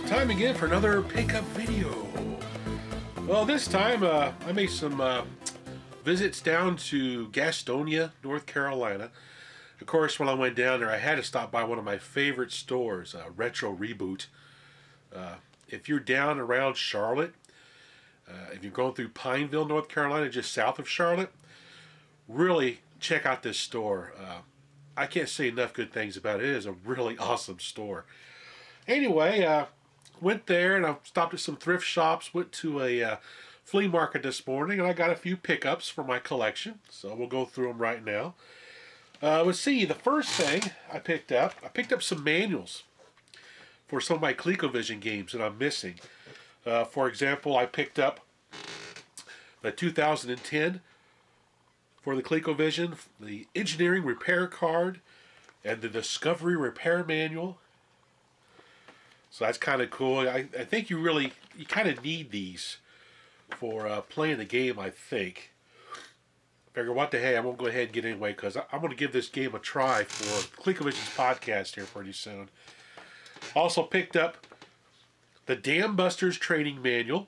Time again for another pickup video. Well, this time I made some visits down to Gastonia, North Carolina. Of course, when I went down there, I had to stop by one of my favorite stores, Retro Reboot. If you're down around Charlotte, if you're going through Pineville, North Carolina, just south of Charlotte, really check out this store. I can't say enough good things about it. It is a really awesome store. Anyway, went there and I stopped at some thrift shops, went to a flea market this morning, and I got a few pickups for my collection. So we'll go through them right now. Let's see, the first thing I picked up some manuals for some of my ColecoVision games that I'm missing. For example, I picked up the 2010 for the ColecoVision, the Engineering Repair Card, and the Discovery Repair Manual. So that's kind of cool. I think you kind of need these for playing the game, I think. Figure, what the hey, I'm going to go ahead and get anyway, because I'm going to give this game a try for ColecoVision's podcast here pretty soon. Also picked up the Dam Busters Training Manual,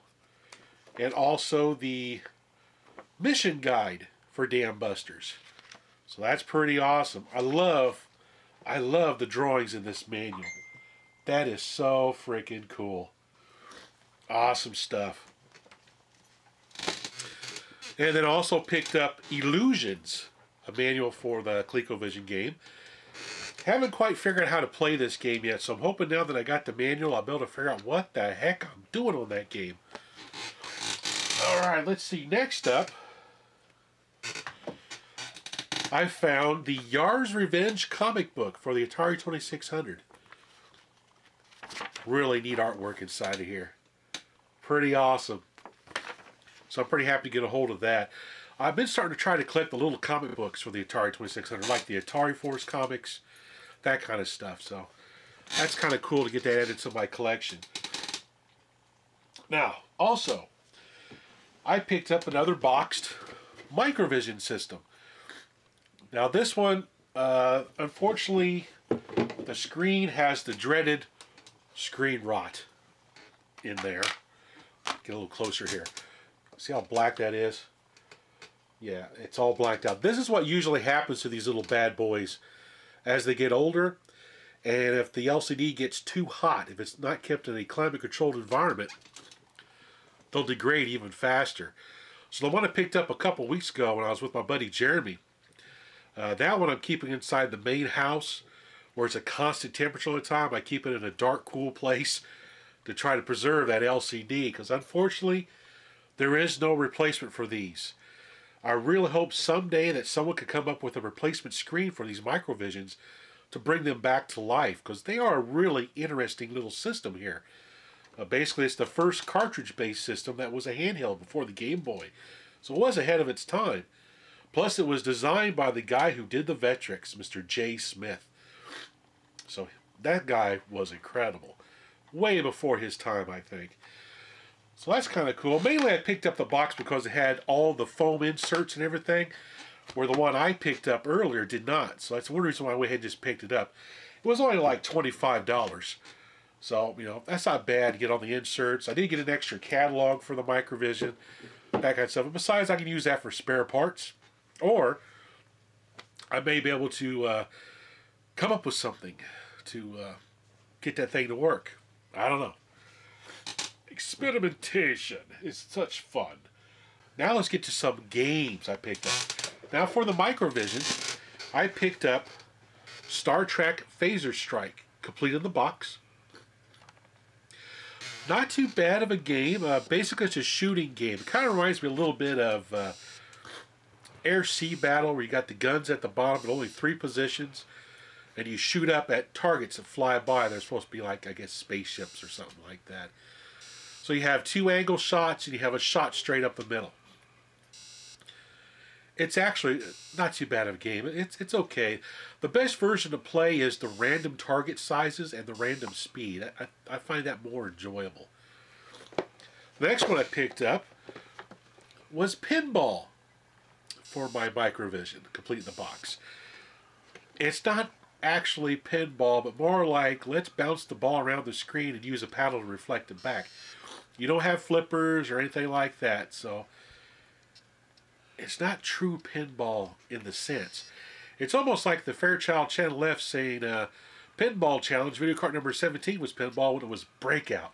and also the Mission Guide for Dam Busters. So that's pretty awesome. I love the drawings in this manual. That is so freaking cool. Awesome stuff. And then also picked up Illusions, a manual for the ColecoVision game. Haven't quite figured out how to play this game yet, so I'm hoping now that I got the manual, I'll be able to figure out what the heck I'm doing on that game. Alright, let's see. Next up, I found the Yar's Revenge comic book for the Atari 2600. Really neat artwork inside of here. Pretty awesome. So I'm pretty happy to get a hold of that. I've been starting to try to collect the little comic books for the Atari 2600, like the Atari Force comics, that kind of stuff. So that's kind of cool to get that added to my collection. Now, also, I picked up another boxed Microvision system. Now this one, unfortunately, the screen has the dreaded screen rot in there. Get a little closer here. See how black that is? Yeah, it's all blacked out. This is what usually happens to these little bad boys as they get older. And if the LCD gets too hot, if it's not kept in a climate-controlled environment, they'll degrade even faster. So the one I picked up a couple weeks ago when I was with my buddy Jeremy, that one I'm keeping inside the main house where it's a constant temperature all the time. I keep it in a dark, cool place to try to preserve that LCD, because unfortunately there is no replacement for these. I really hope someday that someone could come up with a replacement screen for these Microvisions to bring them back to life, because they are a really interesting little system here. Basically, it's the first cartridge-based system that was a handheld before the Game Boy. So it was ahead of its time. Plus, it was designed by the guy who did the Vectrex, Mr. J. Smith. So that guy was incredible. Way before his time, I think. So that's kind of cool. Mainly I picked up the box because it had all the foam inserts and everything, where the one I picked up earlier did not. So that's one reason why I went ahead and just picked it up. It was only like $25. So, you know, that's not bad to get all the inserts. I did get an extra catalog for the Microvision, that kind of stuff. But besides, I can use that for spare parts. Or I may be able to come up with something to get that thing to work. I don't know. Experimentation is such fun. Now let's get to some games I picked up. Now for the Microvision, I picked up Star Trek Phaser Strike, complete in the box. Not too bad of a game. Basically, it's a shooting game. It kind of reminds me a little bit of Air-Sea Battle, where you got the guns at the bottom, but only 3 positions, and you shoot up at targets that fly by. They're supposed to be like, I guess, spaceships or something like that. So you have 2 angle shots, and you have a shot straight up the middle. It's actually not too bad of a game. It's okay. The best version to play is the random target sizes and the random speed. I find that more enjoyable. The next one I picked up was Pinball for my Microvision, complete in the box. It's not actually pinball, but more like let's bounce the ball around the screen and use a paddle to reflect it back. You don't have flippers or anything like that, so it's not true pinball in the sense. It's almost like the Fairchild Channel F saying pinball challenge, video card number 17 was pinball when it was breakout.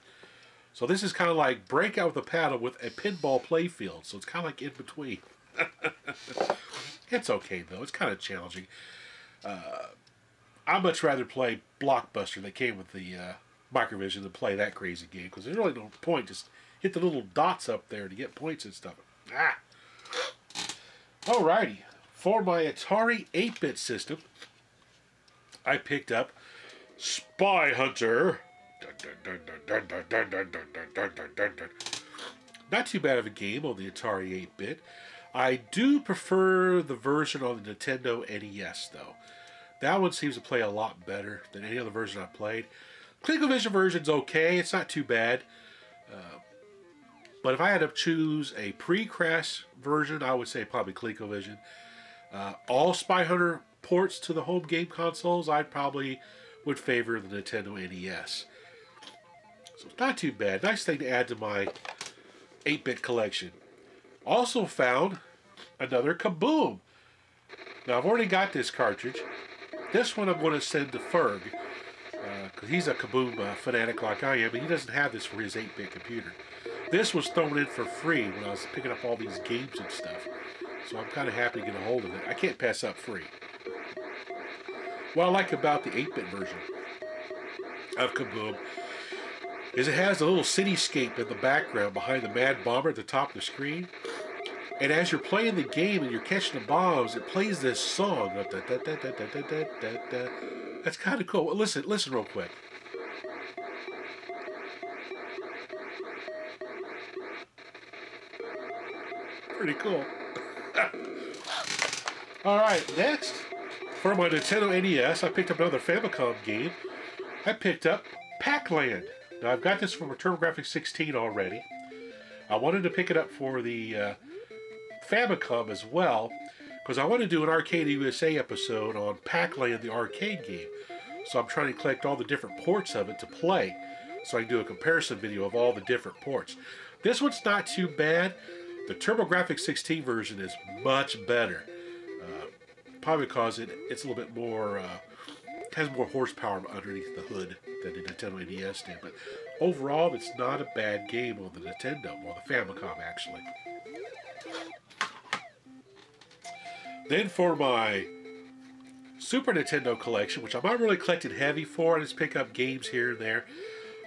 So this is kind of like breakout with a paddle with a pinball play field. So it's kind of like in between. It's okay though. It's kind of challenging. I'd much rather play Blockbuster that came with the Microvision than play that crazy game, because there's really no point. Just hit the little dots up there to get points and stuff. Ah. Alrighty. For my Atari 8-bit system, I picked up Spy Hunter. Not too bad of a game on the Atari 8-bit. I do prefer the version on the Nintendo NES, though. That one seems to play a lot better than any other version I've played. ColecoVision version's okay. It's not too bad. But if I had to choose a pre-crash version, I would say probably ColecoVision. All Spy Hunter ports to the home game consoles, I probably would favor the Nintendo NES. So it's not too bad. Nice thing to add to my 8-bit collection. Also found another Kaboom. Now I've already got this cartridge. This one I'm going to send to Ferg, because he's a Kaboom fanatic like I am, and he doesn't have this for his 8-bit computer. This was thrown in for free when I was picking up all these games and stuff. So I'm kind of happy to get a hold of it. I can't pass up free. What I like about the 8-bit version of Kaboom is it has a little cityscape in the background behind the Mad Bomber at the top of the screen. And as you're playing the game and you're catching the bombs, it plays this song. That's kind of cool. Listen real quick. Pretty cool. Alright, next, for my Nintendo NES, I picked up another Famicom game. I picked up Pac-Land. Now, I've got this from a TurboGrafx 16 already. I wanted to pick it up for the Famicom as well, because I want to do an Arcade USA episode on Pac-Land, the arcade game. So I'm trying to collect all the different ports of it to play, so I can do a comparison video of all the different ports. This one's not too bad. The TurboGrafx 16 version is much better. Probably because it's a little bit more, has more horsepower underneath the hood than the Nintendo NES did. But overall, it's not a bad game on the Nintendo, or the Famicom actually. Then for my Super Nintendo collection, which I'm not really collecting heavy for, I just pick up games here and there,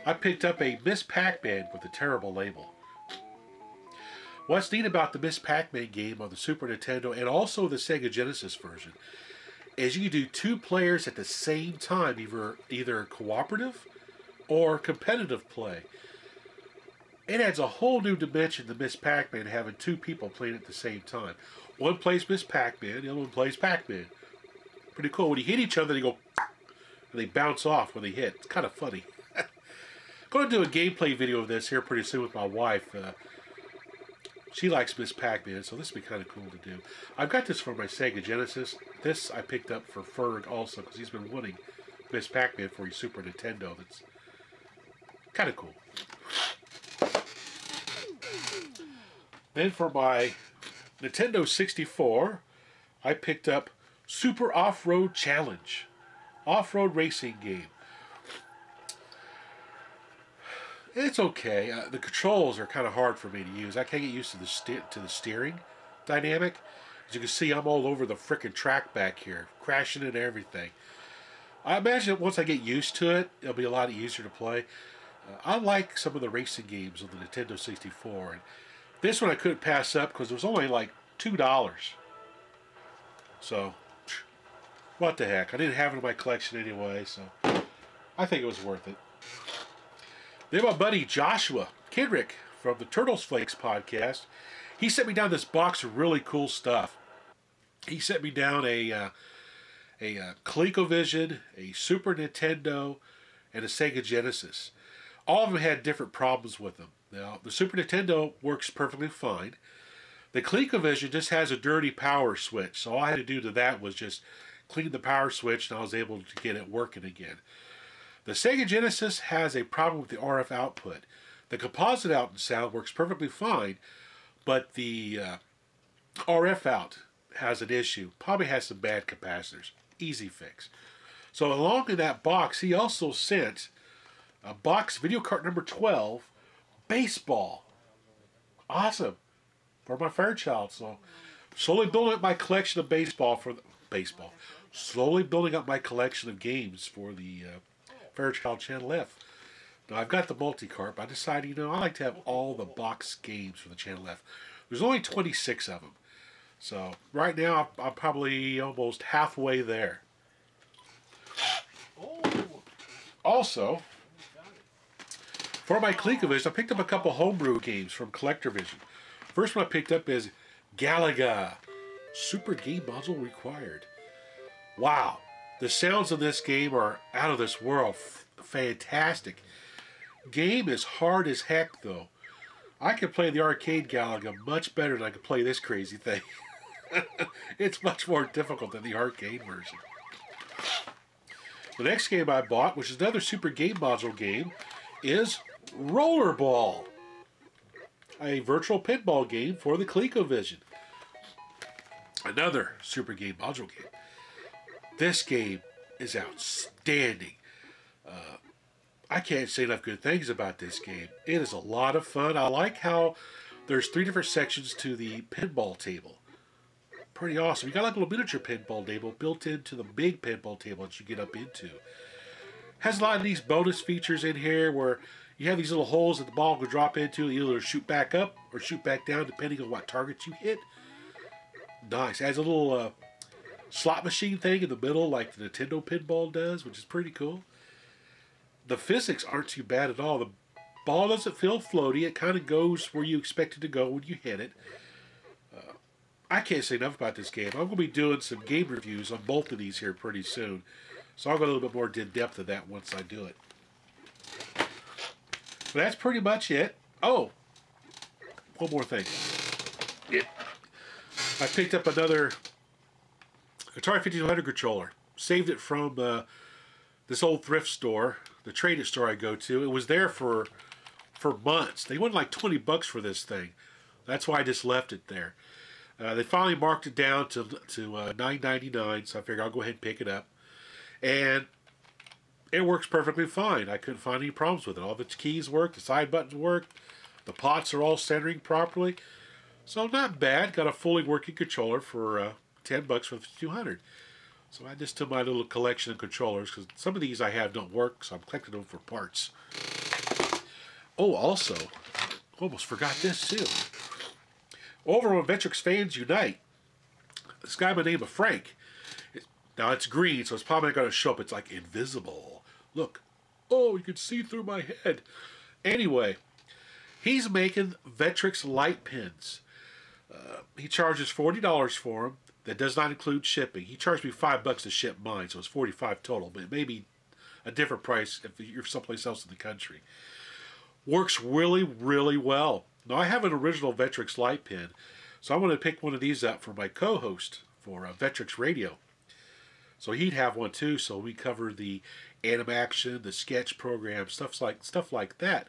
I picked up a Miss Pac-Man with a terrible label. What's neat about the Miss Pac-Man game on the Super Nintendo and also the Sega Genesis version is you can do 2 players at the same time, either cooperative or competitive play. It adds a whole new dimension to Miss Pac-Man having 2 people playing at the same time. One plays Miss Pac-Man, the other one plays Pac-Man. Pretty cool. When you hit each other, they go and they bounce off when they hit. It's kind of funny. I'm going to do a gameplay video of this here pretty soon with my wife. She likes Miss Pac-Man, so this would be kind of cool to do. I've got this for my Sega Genesis. This I picked up for Ferg also, because he's been wanting Miss Pac-Man for his Super Nintendo. That's kind of cool. Then for my Nintendo 64, I picked up Super Off-Road Challenge. Off-road racing game. It's okay. The controls are kind of hard for me to use. I can't get used to the steering dynamic. As you can see, I'm all over the frickin' track back here, crashing and everything. I imagine that once I get used to it, it'll be a lot easier to play. I like some of the racing games on the Nintendo 64. And this one I couldn't pass up because it was only like $2. So, what the heck. I didn't have it in my collection anyway, so I think it was worth it. Then my buddy Joshua Kidrick from the Turtles Flakes podcast, he sent me down this box of really cool stuff. He sent me down a ColecoVision, a Super Nintendo, and a Sega Genesis. All of them had different problems with them. Now, the Super Nintendo works perfectly fine. The ColecoVision just has a dirty power switch, so all I had to do to that was just cleaned the power switch, and I was able to get it working again. The Sega Genesis has a problem with the RF output. The composite out and sound works perfectly fine, but the RF out has an issue. Probably has some bad capacitors. Easy fix. So along in that box, he also sent a box video cart number 12, baseball. Awesome. For my Fairchild. So slowly building up my collection of slowly building up my collection of games for the Fairchild Channel F. Now I've got the multi-cart, but I decided, I like to have all the box games for the Channel F. There's only 26 of them. So right now I'm probably almost halfway there. Also, for my ColecoVision, I picked up a couple homebrew games from Collectorvision. First one I picked up is Galaga. Super game module required. Wow. The sounds of this game are out of this world. Fantastic. Game is hard as heck, though. I can play the arcade Galaga much better than I can play this crazy thing. It's much more difficult than the arcade version. The next game I bought, which is another Super Game Module game, is Rollerball. A virtual pinball game for the ColecoVision. Another Super Game Module game. This game is outstanding. I can't say enough good things about this game. It is a lot of fun. I like how there's 3 different sections to the pinball table. Pretty awesome. You got like a little miniature pinball table built into the big pinball table that you get up into. Has a lot of these bonus features in here where you have these little holes that the ball can drop into, either shoot back up or shoot back down depending on what target you hit. Nice. It has a little slot machine thing in the middle like the Nintendo pinball does, which is pretty cool. The physics aren't too bad at all. The ball doesn't feel floaty. It kind of goes where you expect it to go when you hit it. I can't say enough about this game. I'm going to be doing some game reviews on both of these here pretty soon. So I'll go a little bit more in depth of that once I do it. But that's pretty much it. Oh, one more thing. I picked up another Atari 5200 controller. Saved it from this old thrift store, the trading store I go to. It was there for months. They wanted like 20 bucks for this thing. That's why I just left it there. They finally marked it down to $9.99, so I figured I'll go ahead and pick it up. And it works perfectly fine. I couldn't find any problems with it. All the keys work, the side buttons work, the pots are all centering properly. So not bad. Got a fully working controller for 10 bucks for the 200. So I just took my little collection of controllers, because some of these I have don't work, so I'm collecting them for parts. Oh, also, almost forgot this too. Over on Vectrex Fans Unite, this guy by the name of Frank. Now it's green, so it's probably not going to show up. It's like invisible. Look. Oh, you can see through my head. Anyway, he's making Vectrex light pins. He charges $40 for them. That does not include shipping. He charged me $5 to ship mine, so it's $45 total. But it may be a different price if you're someplace else in the country. Works really, really well. Now, I have an original Vectrex light pin, so I want to pick one of these up for my co-host for Vectrex Radio. So he'd have one too, so we cover the Animaction, the sketch program, stuff like that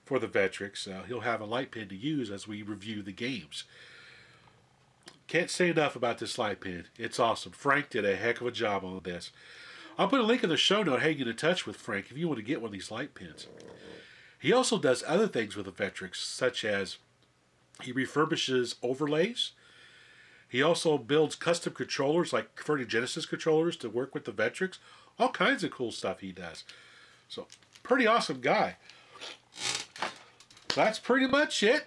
for the Vectrex. He'll have a light pin to use as we review the games. Can't say enough about this light pin. It's awesome. Frank did a heck of a job on this. I'll put a link in the show note how you get in touch with Frank if you want to get one of these light pins. He also does other things with the Vectrex, such as he refurbishes overlays. He also builds custom controllers, like converting Genesis controllers to work with the Vectrex. All kinds of cool stuff he does. So, pretty awesome guy. That's pretty much it.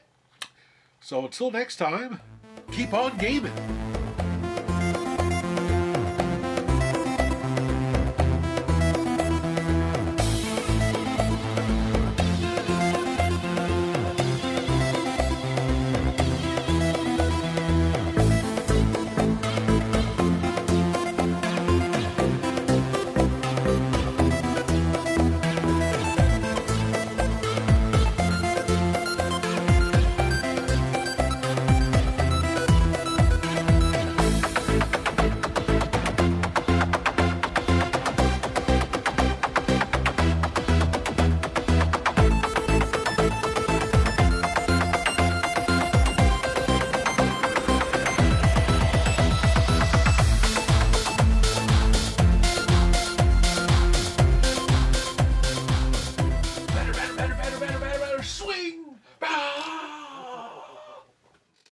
So until next time, keep on gaming.